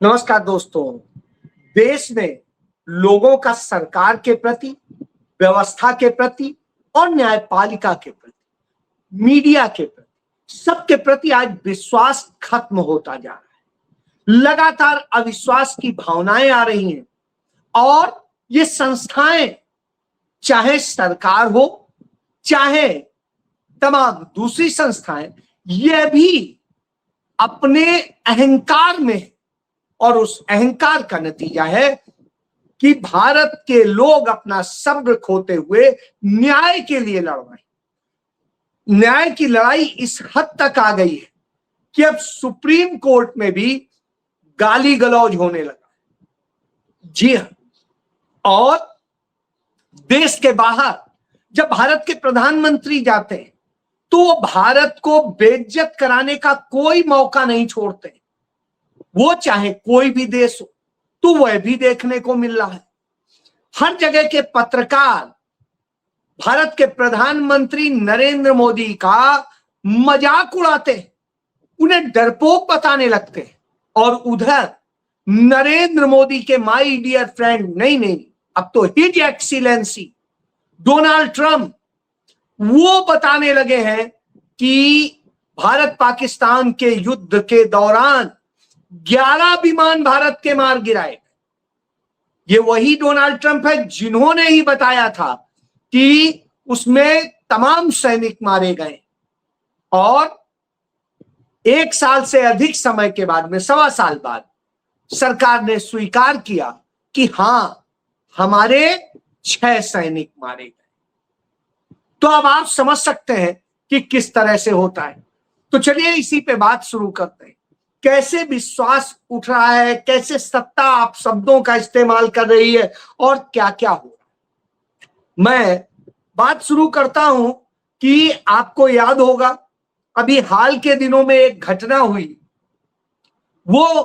नमस्कार दोस्तों। देश में लोगों का सरकार के प्रति, व्यवस्था के प्रति और न्यायपालिका के प्रति, मीडिया के प्रति, सबके प्रति आज विश्वास खत्म होता जा रहा है। लगातार अविश्वास की भावनाएं आ रही हैं और ये संस्थाएं, चाहे सरकार हो चाहे तमाम दूसरी संस्थाएं, ये भी अपने अहंकार में, और उस अहंकार का नतीजा है कि भारत के लोग अपना सब्र खोते हुए न्याय के लिए लड़ रहे हैं। न्याय की लड़ाई इस हद तक आ गई है कि अब सुप्रीम कोर्ट में भी गाली गलौज होने लगा। जी हां, और देश के बाहर जब भारत के प्रधानमंत्री जाते हैं तो वो भारत को बेइज्जत कराने का कोई मौका नहीं छोड़ते। वो चाहे कोई भी देश हो, तो वह भी देखने को मिल रहा है। हर जगह के पत्रकार भारत के प्रधानमंत्री नरेंद्र मोदी का मजाक उड़ाते हैं, उन्हें डरपोक बताने लगते हैं। और उधर नरेंद्र मोदी के माय डियर फ्रेंड, नहीं, अब तो हिज एक्सीलेंसी डोनाल्ड ट्रंप, वो बताने लगे हैं कि भारत पाकिस्तान के युद्ध के दौरान 11 विमान भारत के मार गिराए। ये वही डोनाल्ड ट्रंप है जिन्होंने ही बताया था कि उसमें तमाम सैनिक मारे गए। और 1 साल से अधिक समय के बाद में, 1.25 साल बाद, सरकार ने स्वीकार किया कि हां, हमारे 6 सैनिक मारे गए। तो अब आप समझ सकते हैं कि किस तरह से होता है। तो चलिए इसी पे बात शुरू करते हैं। कैसे विश्वास उठ रहा है, कैसे सत्ता आप शब्दों का इस्तेमाल कर रही है और क्या क्या हो रहा है। मैं बात शुरू करता हूं कि आपको याद होगा, अभी हाल के दिनों में एक घटना हुई। वो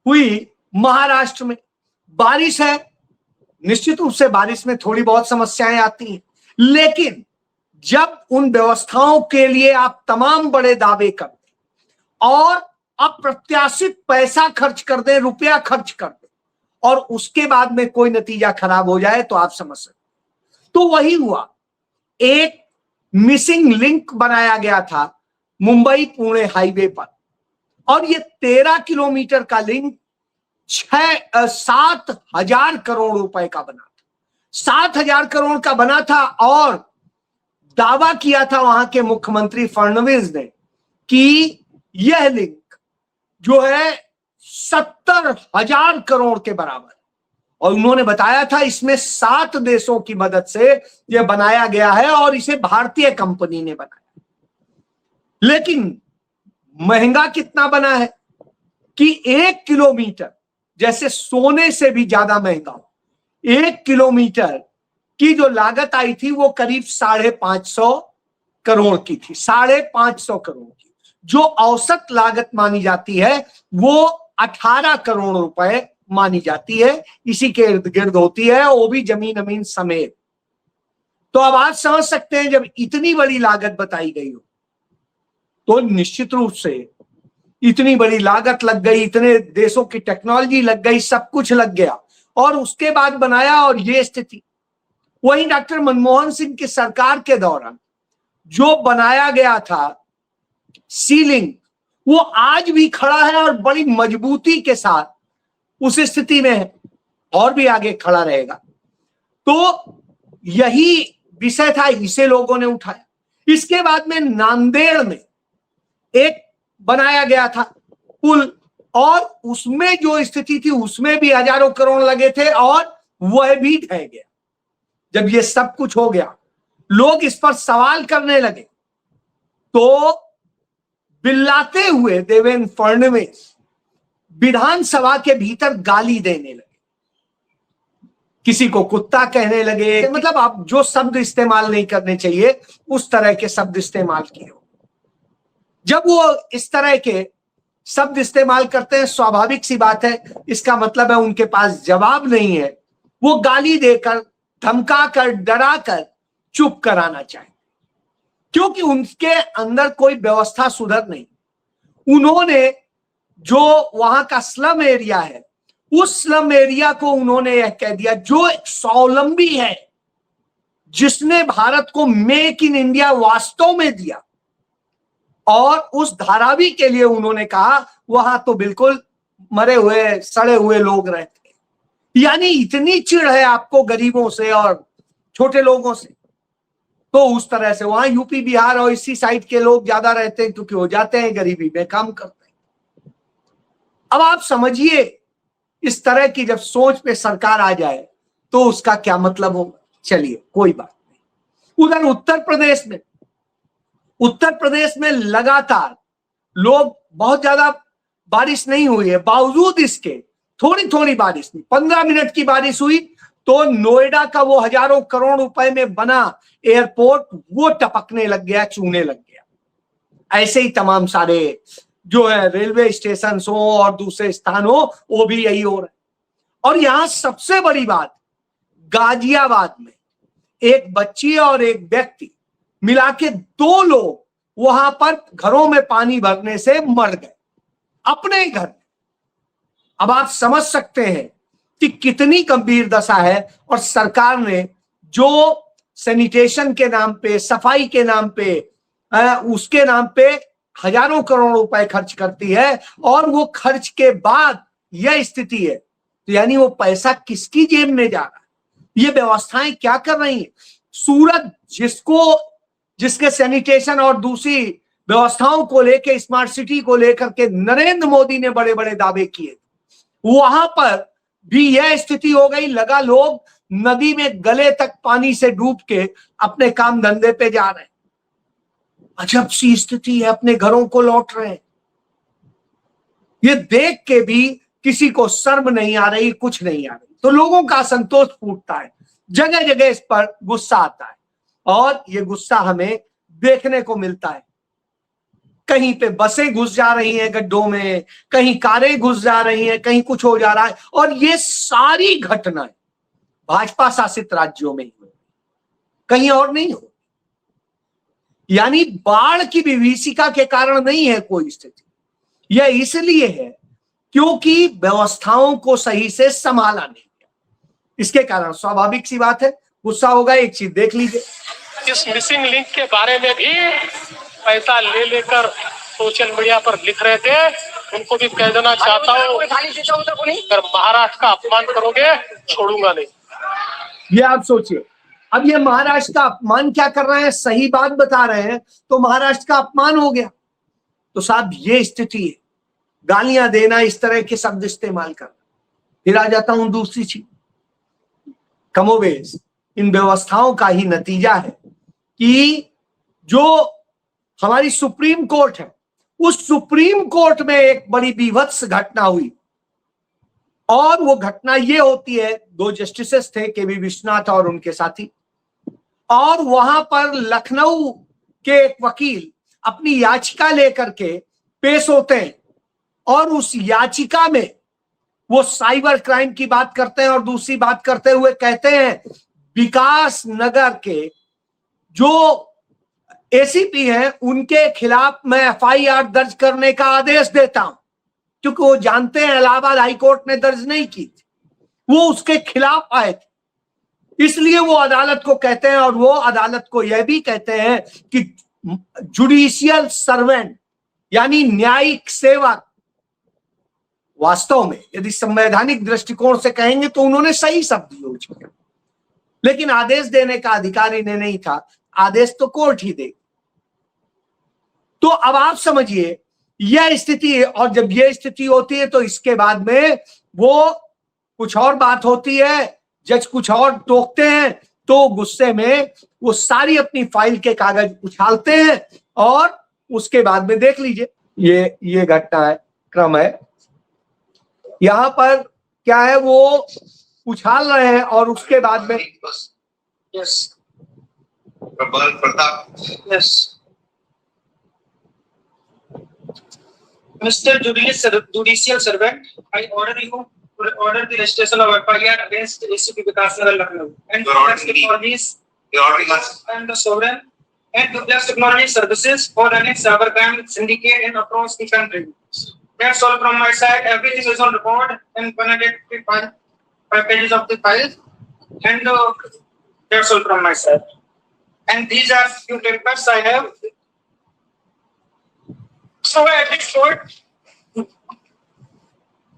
हुई महाराष्ट्र में। बारिश है, निश्चित रूप से बारिश में थोड़ी बहुत समस्याएं आती हैं, लेकिन जब उन व्यवस्थाओं के लिए आप तमाम बड़े दावे करते और अप्रत्याशित पैसा खर्च कर दे, रुपया खर्च कर दे, और उसके बाद में कोई नतीजा खराब हो जाए, तो आप समझ सकते। तो वही हुआ। एक मिसिंग लिंक बनाया गया था मुंबई पुणे हाईवे पर, और ये 13 किलोमीटर का लिंक 7,000 करोड़ रुपए का बना था। 7,000 करोड़ का बना था, और दावा किया था वहां के मुख्यमंत्री फडणवीस ने कि यह लिंक जो है 70,000 करोड़ के बराबर, और उन्होंने बताया था इसमें 7 देशों की मदद से यह बनाया गया है और इसे भारतीय कंपनी ने बनाया। लेकिन महंगा कितना बना है कि 1 किलोमीटर, जैसे सोने से भी ज्यादा महंगा हो, 1 किलोमीटर की जो लागत आई थी वो करीब 550 करोड़ की थी। 550 करोड़ की जो औसत लागत मानी जाती है वो 18 करोड़ रुपए मानी जाती है। इसी के इर्द गिर्द होती है, वो भी जमीन अमीन समेत। तो अब आप समझ सकते हैं, जब इतनी बड़ी लागत बताई गई हो तो निश्चित रूप से इतनी बड़ी लागत लग गई, इतने देशों की टेक्नोलॉजी लग गई, सब कुछ लग गया, और उसके बाद बनाया, और ये स्थिति। वही डॉक्टर मनमोहन सिंह की सरकार के दौरान जो बनाया गया था सीलिंग, वो आज भी खड़ा है और बड़ी मजबूती के साथ उस स्थिति में है, और भी आगे खड़ा रहेगा। तो यही विषय था, इसे लोगों ने उठाया। इसके बाद में नांदेड़ में एक बनाया गया था पुल, और उसमें जो स्थिति थी उसमें भी हजारों करोड़ लगे थे, और वह भी ढह गया। जब ये सब कुछ हो गया, लोग इस पर सवाल करने लगे, तो बिल्लाते हुए देवेंद्र फडणवीस विधानसभा के भीतर गाली देने लगे, किसी को कुत्ता कहने लगे, मतलब आप जो शब्द इस्तेमाल नहीं करने चाहिए उस तरह के शब्द इस्तेमाल किए। जब वो इस तरह के शब्द इस्तेमाल करते हैं, स्वाभाविक सी बात है, इसका मतलब है उनके पास जवाब नहीं है। वो गाली देकर, धमकाकर, डराकर चुप कराना चाहे, क्योंकि उनके अंदर कोई व्यवस्था सुधर नहीं। उन्होंने जो वहां का स्लम एरिया है, उस स्लम एरिया को उन्होंने यह कह दिया, जो एक स्वावलंबी है, जिसने भारत को मेक इन इंडिया वास्तव में दिया, और उस धारावी के लिए उन्होंने कहा वहां तो बिल्कुल मरे हुए सड़े हुए लोग रहते हैं। यानी इतनी चिढ़ है आपको गरीबों से और छोटे लोगों से, तो उस तरह से वहां यूपी बिहार और इसी साइड के लोग ज्यादा रहते हैं, क्योंकि वो जाते हैं गरीबी में काम करते हैं। अब आप समझिए, इस तरह की जब सोच पे सरकार आ जाए तो उसका क्या मतलब होगा। चलिए कोई बात नहीं। उधर उत्तर प्रदेश में लगातार लोग, बहुत ज्यादा बारिश नहीं हुई है, बावजूद इसके थोड़ी थोड़ी बारिश, 15 मिनट की बारिश हुई तो नोएडा का वो हजारों करोड़ रुपए में बना एयरपोर्ट वो टपकने लग गया, चूने लग गया। ऐसे ही तमाम सारे जो है रेलवे स्टेशन हो और दूसरे स्थान हो, वो भी यही हो रहा है। और यहां सबसे बड़ी बात, गाजियाबाद में एक बच्ची और एक व्यक्ति मिला के 2 लोग वहां पर घरों में पानी भरने से मर गए, अपने घर में। अब आप समझ सकते हैं कि कितनी गंभीर दशा है। और सरकार ने जो सैनिटेशन के नाम पे, सफाई के नाम पे, उसके नाम पे हजारों करोड़ रुपए खर्च करती है, और वो खर्च के बाद यह स्थिति है, तो यानी वो पैसा किसकी जेब में जा रहा है, ये व्यवस्थाएं क्या कर रही हैं। सूरत जिसके सैनिटेशन और दूसरी व्यवस्थाओं को लेकर, स्मार्ट सिटी को लेकर के नरेंद्र मोदी ने बड़े बड़े दावे किए, वहां पर भी यह स्थिति हो गई। लगा लोग नदी में गले तक पानी से डूब के अपने काम धंधे पे जा रहे हैं। अजब सी स्थिति है, अपने घरों को लौट रहे हैं। ये देख के भी किसी को शर्म नहीं आ रही, कुछ नहीं आ रही, तो लोगों का असंतोष फूटता है, जगह जगह इस पर गुस्सा आता है, और ये गुस्सा हमें देखने को मिलता है। कहीं पे बसें घुस जा रही हैं गड्ढों में, कहीं कारें घुस जा रही हैं, कहीं कुछ हो जा रहा है, और ये सारी घटनाएं भाजपा शासित राज्यों में ही हो, कहीं और नहीं हो। यानी बाढ़ की विभीषिका के कारण नहीं है कोई स्थिति, यह इसलिए है क्योंकि व्यवस्थाओं को सही से संभाला नहीं गया। इसके कारण स्वाभाविक सी बात है गुस्सा होगा। एक चीज देख लीजिए, इस मिसिंग लिंक के बारे में भी पैसा ले लेकर सोशल मीडिया पर लिख रहे थे, उनको भी कह देना चाहता हूँ, अगर महाराष्ट्र का अपमान करोगे छोड़ूंगा नहीं। ये आप सोचिए, अब ये महाराष्ट्र का अपमान क्या कर रहे हैं, सही बात बता रहे हैं तो महाराष्ट्र का अपमान हो गया। तो साहब ये स्थिति है, गालियां देना, इस तरह के शब्द इस्तेमाल करना। फिर आ जाता हूं दूसरी चीज, कमोबेश इन व्यवस्थाओं का ही नतीजा है कि जो हमारी सुप्रीम कोर्ट है, उस सुप्रीम कोर्ट में एक बड़ी बीभत्स घटना हुई, और वो घटना ये होती है, 2 जस्टिसेस थे, केवी विश्वनाथ और उनके साथी, और वहां पर लखनऊ के एक वकील अपनी याचिका लेकर के पेश होते हैं, और उस याचिका में वो साइबर क्राइम की बात करते हैं, और दूसरी बात करते हुए कहते हैं विकास नगर के जो एसीपी हैं उनके खिलाफ मैं एफआईआर दर्ज करने का आदेश देता हूं, क्योंकि वो जानते हैं इलाहाबाद हाईकोर्ट ने दर्ज नहीं की थी, वो उसके खिलाफ आए थे। इसलिए वो अदालत को कहते हैं, और वो अदालत को यह भी कहते हैं कि जुडिशियल सर्वेंट यानी न्यायिक सेवक, वास्तव में यदि संवैधानिक दृष्टिकोण से कहेंगे तो उन्होंने सही शब्द यूज किया, लेकिन आदेश देने का अधिकार इन्हें नहीं था, आदेश तो कोर्ट ही दे। तो अब आप समझिए यह स्थिति है, और जब यह स्थिति होती है तो इसके बाद में वो कुछ और बात होती है, जज कुछ और टोकते हैं, तो गुस्से में वो सारी अपनी फाइल के कागज उछालते हैं, और उसके बाद में देख लीजिए ये घटना है, क्रम है, यहां पर क्या है, वो उछाल रहे हैं, और उसके बाद में yes Pratap, yes Mr. Judicial Servant, I order you to order the registration of FIR against ACP Vikas Nagar Lucknow and Duplex Technologies and the Sovereign and Duplex Technology Services for running cybercrime syndicate and across the country. That's all from my side. Everything is on record in 185 pages of the file. And that's all from my side. And these are few papers I have. So I think short.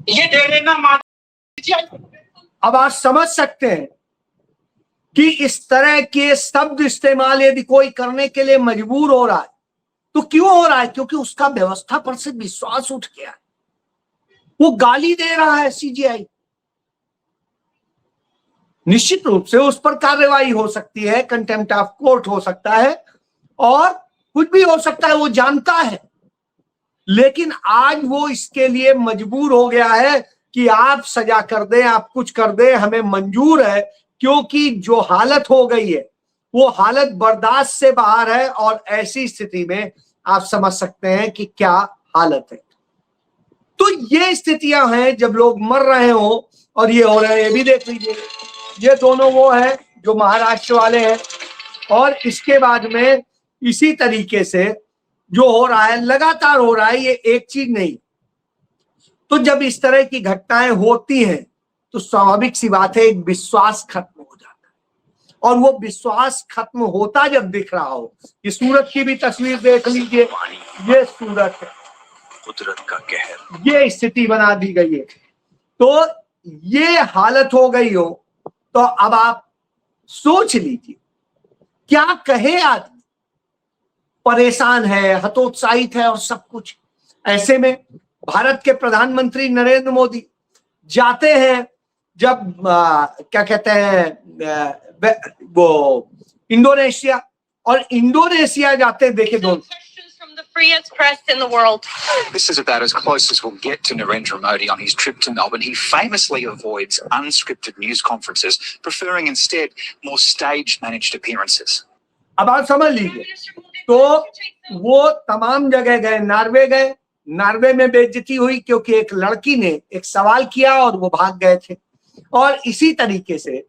ये दे देना माता। अब आप समझ सकते हैं कि इस तरह के शब्द इस्तेमाल यदि कोई करने के लिए मजबूर हो रहा है तो क्यों हो रहा है? क्योंकि उसका व्यवस्था पर से विश्वास उठ गया है। वो गाली दे रहा है सीजीआई, निश्चित रूप से उस पर कार्रवाई हो सकती है, कंटेम्प्ट ऑफ कोर्ट हो सकता है और कुछ भी हो सकता है, वो जानता है। लेकिन आज वो इसके लिए मजबूर हो गया है कि आप सजा कर दें, आप कुछ कर दें, हमें मंजूर है, क्योंकि जो हालत हो गई है वो हालत बर्दाश्त से बाहर है। और ऐसी स्थिति में आप समझ सकते हैं कि क्या हालत है। तो ये स्थितियां हैं जब लोग मर रहे हो और ये हो रहे हैं। ये भी देख लीजिए, ये दोनों वो है जो महाराष्ट्र वाले हैं। और इसके बाद में इसी तरीके से जो हो रहा है, लगातार हो रहा है, ये एक चीज नहीं। तो जब इस तरह की घटनाएं होती हैं तो स्वाभाविक सी बात है, एक विश्वास खत्म हो जाता है। और वो विश्वास खत्म होता जब दिख रहा हो, ये सूरत की भी तस्वीर देख लीजिए, ये सूरत है, कुदरत का कहर, ये स्थिति बना दी गई है। तो ये हालत हो गई हो तो अब आप सोच लीजिए क्या कहे आदमी। परेशान है, हतोत्साहित है और सब कुछ। ऐसे में भारत के प्रधानमंत्री नरेंद्र मोदी जाते हैं जब क्या कहते हैं वो इंडोनेशिया, और इंडोनेशिया जाते देखे दोनों। The freest press in the world. This is about as close as we'll get to Narendra Modi on his trip to Melbourne. He famously avoids unscripted news conferences, preferring instead more stage managed appearances. अब आप समझ लीजिए, तो वो तमाम जगह गए, Norway गए, नार्वे में बेइज्जती हुई क्योंकि एक लड़की ने एक सवाल किया और वो भाग गए थे। और इसी तरीके से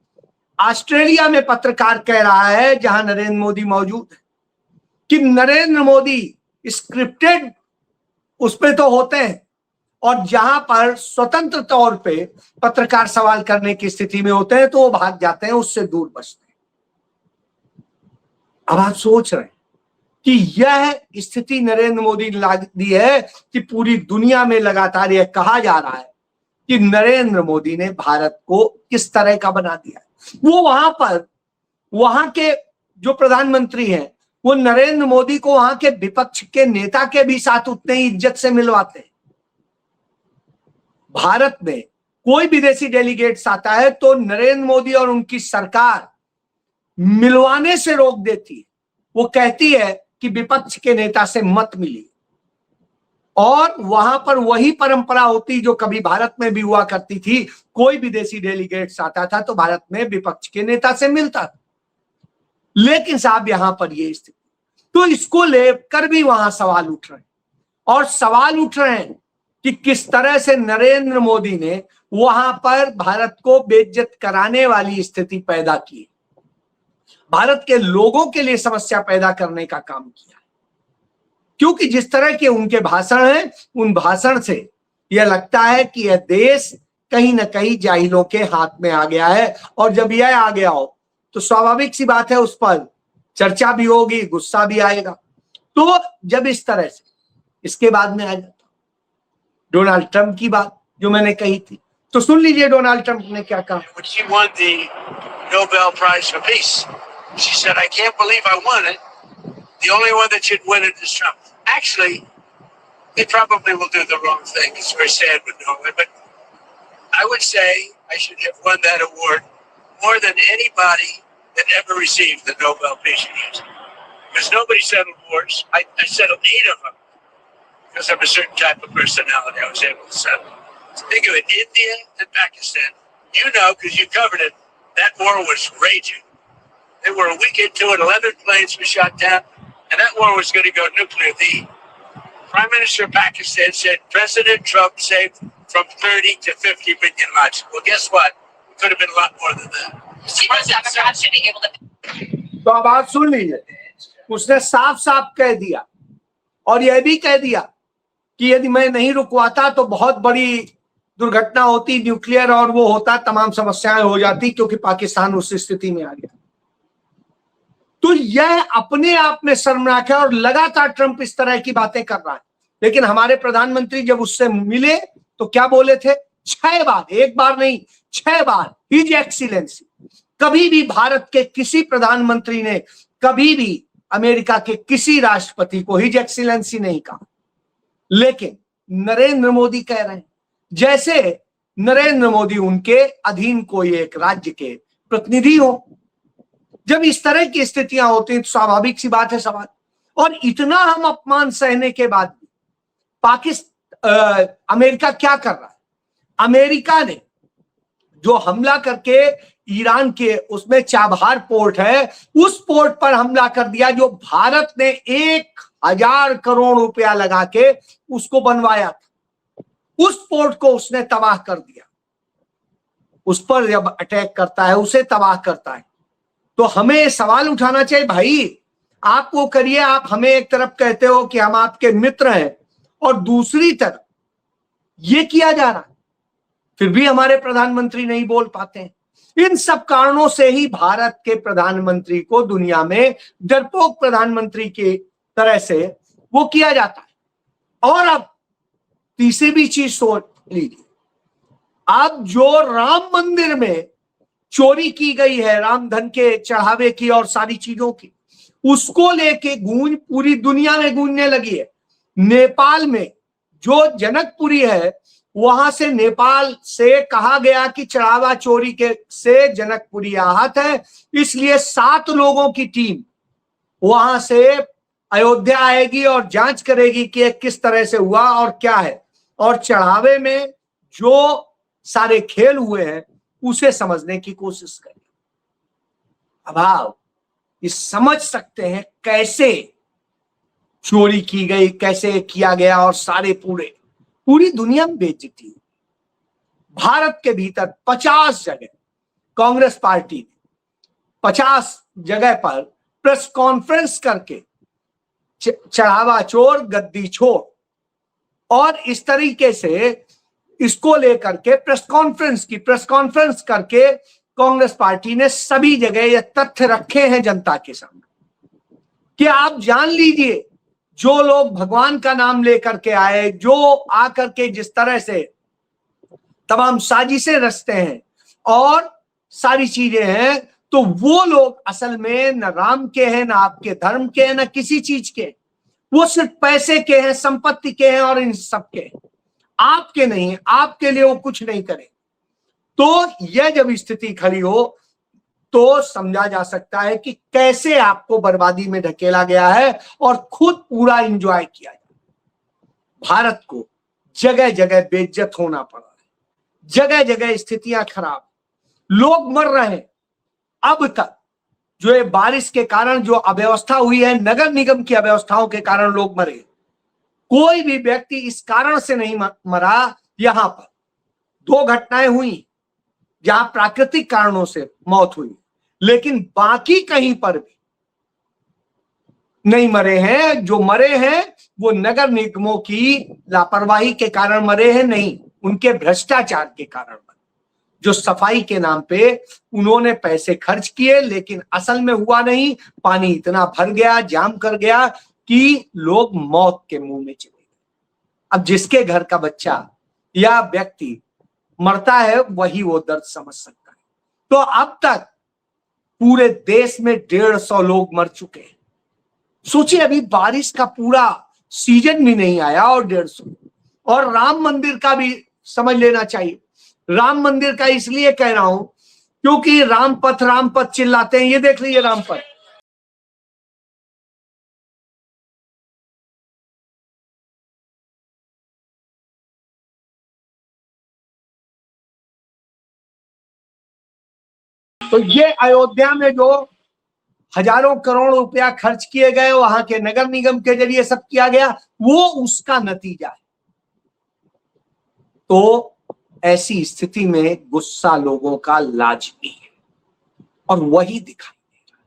ऑस्ट्रेलिया में पत्रकार कह रहा है, जहां नरेंद्र मोदी मौजूद है, कि नरेंद्र मोदी स्क्रिप्टेड उस पे तो होते हैं, और जहां पर स्वतंत्र तौर पे पत्रकार सवाल करने की स्थिति में होते हैं तो वो भाग जाते हैं, उससे दूर बचते हैं। अब आप सोच रहे हैं कि यह स्थिति नरेंद्र मोदी ने ला दी है कि पूरी दुनिया में लगातार यह कहा जा रहा है कि नरेंद्र मोदी ने भारत को किस तरह का बना दिया है। वो वहां पर, वहां के जो प्रधानमंत्री हैं, वो नरेंद्र मोदी को वहां के विपक्ष के नेता के भी साथ उतने ही इज्जत से मिलवाते हैं। भारत में कोई विदेशी डेलीगेट्स आता है तो नरेंद्र मोदी और उनकी सरकार मिलवाने से रोक देती है। वो कहती है कि विपक्ष के नेता से मत मिलिए। और वहां पर वही परंपरा होती जो कभी भारत में भी हुआ करती थी, कोई विदेशी डेलीगेट्स आता था तो भारत में विपक्ष के नेता से मिलता था। लेकिन साहब यहां पर ये स्थिति, तो इसको लेकर भी वहां सवाल उठ रहे हैं, और सवाल उठ रहे हैं कि किस तरह से नरेंद्र मोदी ने वहां पर भारत को बेइज्जत कराने वाली स्थिति पैदा की, भारत के लोगों के लिए समस्या पैदा करने का काम किया। क्योंकि जिस तरह के उनके भाषण हैं, उन भाषण से यह लगता है कि यह देश कहीं ना कहीं जाहिलों के हाथ में आ गया है। और जब यह आ गया हो तो स्वाभाविक सी बात है, उस पर चर्चा भी होगी, गुस्सा भी आएगा। तो जब इस तरह से, इसके बाद में आ जाता डोनाल्ड ट्रंप की बात जो मैंने कही थी, तो सुन लीजिए डोनाल्ड ट्रंप ने क्या कहा। When she won the Nobel Prize for Peace, she said, "I can't believe I won it. The only one that should win it is Trump." Actually, they probably will do the wrong thing. It's very sad with Norway, but I would say I should have won that award more than anybody that ever received the Nobel Peace Prize. Because nobody settled wars. I settled 8 of them because I'm a certain type of personality. I was able to settle. Think of it, India and Pakistan. You know, because you covered it, that war was raging. They were a week into it, 11 planes were shot down, and that war was going to go nuclear. The Prime Minister of Pakistan said President Trump saved from 30 to 50 million lives. Well, guess what? It could have been a lot more than that. Democrats should be able to. तो अब सुन लीजिए, उसने साफ साफ कह दिया, और यह भी कह दिया कि यदि मैं नहीं रुकवाता तो बहुत बड़ी दुर्घटना होती, न्यूक्लियर और वो होता, तमाम समस्याएं हो जाती, क्योंकि पाकिस्तान उस स्थिति में आ गया। तो यह अपने आप में शर्मनाक है और लगातार ट्रंप इस तरह की बातें कर रहा है। लेकिन हमारे प्रधानमंत्री जब उससे मिले तो क्या बोले थे? 6 बार, एक बार नहीं 6 बार हिज एक्सीलेंसी। कभी भी भारत के किसी प्रधानमंत्री ने कभी भी अमेरिका के किसी राष्ट्रपति को हिज एक्सीलेंसी नहीं कहा। लेकिन नरेंद्र मोदी कह रहे हैं, जैसे नरेंद्र मोदी उनके अधीन कोई एक राज्य के प्रतिनिधि हो। जब इस तरह की स्थितियां होती हैं तो स्वाभाविक सी बात है सवाल। और इतना हम अपमान सहने के बाद अमेरिका क्या कर रहा है? अमेरिका ने जो हमला करके ईरान के, उसमें चाबहार पोर्ट है, उस पोर्ट पर हमला कर दिया जो भारत ने 1000 करोड़ रुपया लगा के उसको बनवाया था। उस पोर्ट को उसने तबाह कर दिया। उस पर जब अटैक करता है, उसे तबाह करता है, तो हमें सवाल उठाना चाहिए, भाई आप वो करिए। आप हमें एक तरफ कहते हो कि हम आपके मित्र हैं और दूसरी तरफ ये किया जा रहा है, फिर भी हमारे प्रधानमंत्री नहीं बोल पाते हैं। इन सब कारणों से ही भारत के प्रधानमंत्री को दुनिया में डरपोक प्रधानमंत्री की तरह से वो किया जाता है। और अब तीसरी भी चीज सोच लीजिए, अब जो राम मंदिर में चोरी की गई है, राम धन के चढ़ावे की और सारी चीजों की, उसको लेके गूंज पूरी दुनिया में गूंजने लगी है। नेपाल में जो जनकपुरी है, वहां से नेपाल से कहा गया कि चढ़ावा चोरी के से जनकपुरी आहत है, इसलिए 7 लोगों की टीम वहां से अयोध्या आएगी और जांच करेगी कि किस तरह से हुआ और क्या है, और चढ़ावे में जो सारे खेल हुए हैं उसे समझने की कोशिश करें। अब आप ये समझ सकते हैं कैसे चोरी की गई, कैसे किया गया, और सारे पूरी दुनिया में बेइज्जती। भारत के भीतर 50 जगह कांग्रेस पार्टी ने 50 जगह पर प्रेस कॉन्फ्रेंस करके चढ़ावा चोर गद्दी छोड़, और इस तरीके से इसको लेकर के प्रेस कॉन्फ्रेंस करके कांग्रेस पार्टी ने सभी जगह ये तथ्य रखे हैं जनता के सामने कि आप जान लीजिए, जो लोग भगवान का नाम लेकर के आए, जो आकर के जिस तरह से तमाम साजिशें रचते हैं और सारी चीजें हैं, तो वो लोग असल में न राम के हैं, न आपके धर्म के हैं, न किसी चीज के। वो सिर्फ पैसे के हैं, संपत्ति के हैं और इन सब के, आपके नहीं। आपके लिए वो कुछ नहीं करे। तो यह जब स्थिति खड़ी हो तो समझा जा सकता है कि कैसे आपको बर्बादी में ढकेला गया है और खुद पूरा एंजॉय किया जाए। भारत को जगह जगह बेइज्जत होना पड़ा है, जगह जगह स्थितियां खराब, लोग मर रहे हैं। अब तक जो ये बारिश के कारण जो अव्यवस्था हुई है, नगर निगम की अव्यवस्थाओं के कारण लोग मरे, कोई भी व्यक्ति इस कारण से नहीं मरा। यहां पर 2 घटनाएं हुई जहां प्राकृतिक कारणों से मौत हुई, लेकिन बाकी कहीं पर भी नहीं मरे हैं। जो मरे हैं वो नगर निगमों की लापरवाही के कारण मरे हैं, नहीं उनके भ्रष्टाचार के कारण मरे। जो सफाई के नाम पे उन्होंने पैसे खर्च किए, लेकिन असल में हुआ नहीं। पानी इतना भर गया, जाम कर गया कि लोग मौत के मुंह में चले गए। अब जिसके घर का बच्चा या व्यक्ति मरता है, वही वो दर्द समझ सकता है। तो अब तक पूरे देश में 150 लोग मर चुके हैं। सोचिए, अभी बारिश का पूरा सीजन भी नहीं आया और 150। और राम मंदिर का भी समझ लेना चाहिए। राम मंदिर का इसलिए कह रहा हूं क्योंकि राम पथ चिल्लाते हैं। ये देख लीजिए राम पथ, तो ये अयोध्या में जो हजारों करोड़ रुपया खर्च किए गए, वहां के नगर निगम के जरिए सब किया गया, वो उसका नतीजा है। तो ऐसी स्थिति में गुस्सा लोगों का लाजमी है और वही दिखाई दे रहा है।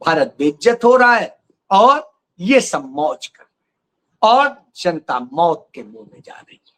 भारत बेइज्जत हो रहा है और ये सब मौज कर रहे हैं। और जनता मौत के मुंह में जा रही है।